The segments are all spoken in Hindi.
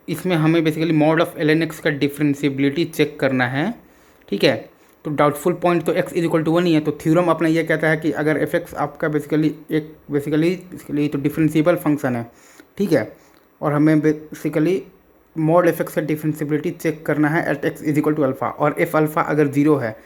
इसमें हमें basically mod of l n x का डिफरेंशिएबिलिटी चेक करना है, ठीक है। तो डाउटफुल पॉइंट तो x इज इक्वल टू 1 ही है, तो थ्योरम अपना ये कहता है कि अगर एफ एक्स आपका बेसिकली तो डिफरेंशिएबल फंक्शन है, ठीक है, और हमें बेसिकली मॉड एफ एक्स का डिफरेंशिएबिलिटी चेक करना है at x is equal to alpha, और एफ अल्फ़ा अगर जीरो है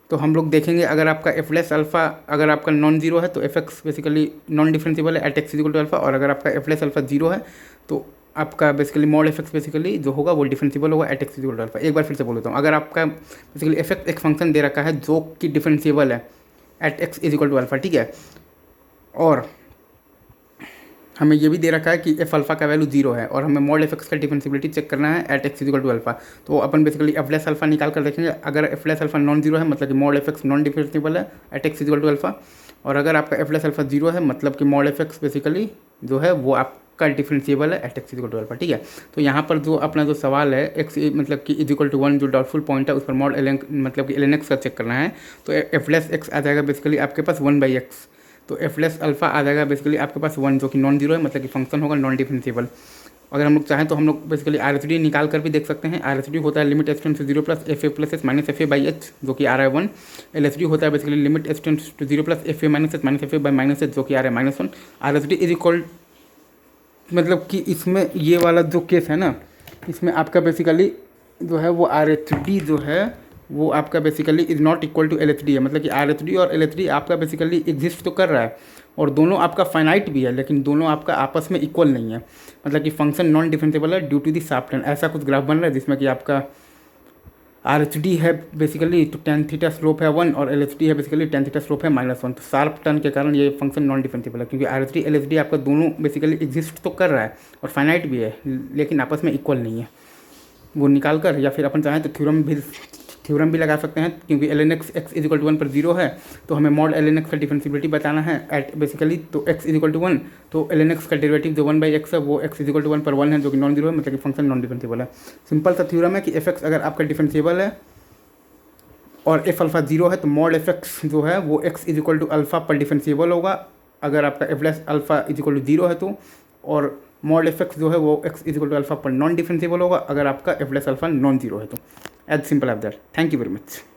तो हम लोग देखेंगे अगर आपका एफ लेस अल्फ़ा अगर आपका नॉन जीरो है तो f x basically non differentiable है at x is equal to alpha, और अगर आपका एफ लेस अल्फ़ा जीरो है तो आपका basically mod f x basically जो होगा वो डिफरेंशिएबल होगा at x is equal to alpha. एक बार फिर से बोल देता हूँ, अगर आपका बेसिकली एफ एक्स एक फंक्शन दे रखा है जो कि डिफरेंशिएबल है at x is equal to alpha, ठीक है, और हमें ये भी दे रखा है कि एफ अल्फ़ा का वैल्यू जीरो है और हमें मॉड एफ एक्स का डिफरेंशिएबिलिटी चेक करना है at x equal to alpha, तो अपन बेसिकली एफ लेस अल्फ़ा निकाल कर देखेंगे। अगर f less alpha non zero है मतलब कि mod f x non differentiable है at x equal to alpha, और अगर आपका एफ लेस अल्फ़ा जीरो है मतलब कि मॉड एफ एक्स बेसिकली जो है वो आपका डिफरेंशिएबल है at x equal to alpha, ठीक है। तो यहाँ पर जो अपना जो सवाल है एक्स मतलब कि इज इक्वल टू 1 जो डाउटफुल पॉइंट है उस पर मॉड एल मतलब कि एल एन एक्स का चेक करना है, तो एफ लेस एक्स आ जाएगा बेसिकली आपके पास 1/x, तो एफ लेस अल्फ़ा आ जाएगा बेसिकली आपके पास 1 जो कि नॉन जीरो है मतलब कि फंक्शन होगा नॉन डिफरेंशिएबल। अगर हम लोग चाहें तो हम लोग बेसिकली आर एच डी निकाल कर भी देख सकते हैं। आर एच डी होता है limit h tends to zero plus f a plus h minus f a by h जो कि आ रहा है 1। एल एच डी होता है basically limit h tends to zero plus f a minus f a by minus h जो कि आ रहा है -1। R h d is equal मतलब कि इसमें ये वाला जो केस है ना, इसमें आपका बेसिकली जो है वो आर एच डी जो है वो आपका basically is not equal to l h d है, मतलब कि आर एच डी और एल एच डी आपका बेसिकली एग्जिस्ट तो कर रहा है और दोनों आपका फाइनाइट भी है, लेकिन दोनों आपका आपस में इक्वल नहीं है, मतलब कि फंक्शन नॉन डिफरेंशिएबल है due to the sharp turn. ऐसा कुछ ग्राफ बन रहा है जिसमें कि आपका आर एच डी है बेसिकली तो टेन थीटा स्लोप है 1 और एल एच डी है बेसिकली टेन थीटा स्लोप है -1, तो शार्प टर्न के कारण ये फंक्शन नॉन डिफरेंशिएबल है, क्योंकि are h D L h d आपका दोनों बेसिकली एग्जिस्ट तो कर रहा है और फाइनाइट भी है लेकिन आपस में इक्वल नहीं है। वो निकाल कर या फिर अपन चाहें तो थ्योरम भी लगा सकते हैं, क्योंकि l n x x is equal to 1 पर जीरो है तो हमें मॉड एल एन एक्स का डिफरेंशिएबिलिटी बताना है एट बेसिकली तो एक्स इज इक्वल टू 1, तो एल एन एक्स का डेरिवेटिव जो 1/x है वो एक्स इज इक्वल टू 1 पर 1 है जो कि नॉन जीरो है मतलब कि फंक्शन नॉन डिफरेंशिएबल है। सिंपल सा थ्योरम है कि एफ एक्स अगर आपका डिफरेंशिएबल है और एफ अल्फ़ा जीरो है तो मॉड एफ एक्स जो है वो x is equal to alpha पर डिफरेंशिएबल होगा अगर आपका f less alpha is equal to zero है तो, और मॉड एफ एक्स जो है वो x is equal to alpha पर नॉन डिफरेंशिएबल होगा अगर आपका f less alpha non zero है तो। As simple as that. Thank you very much.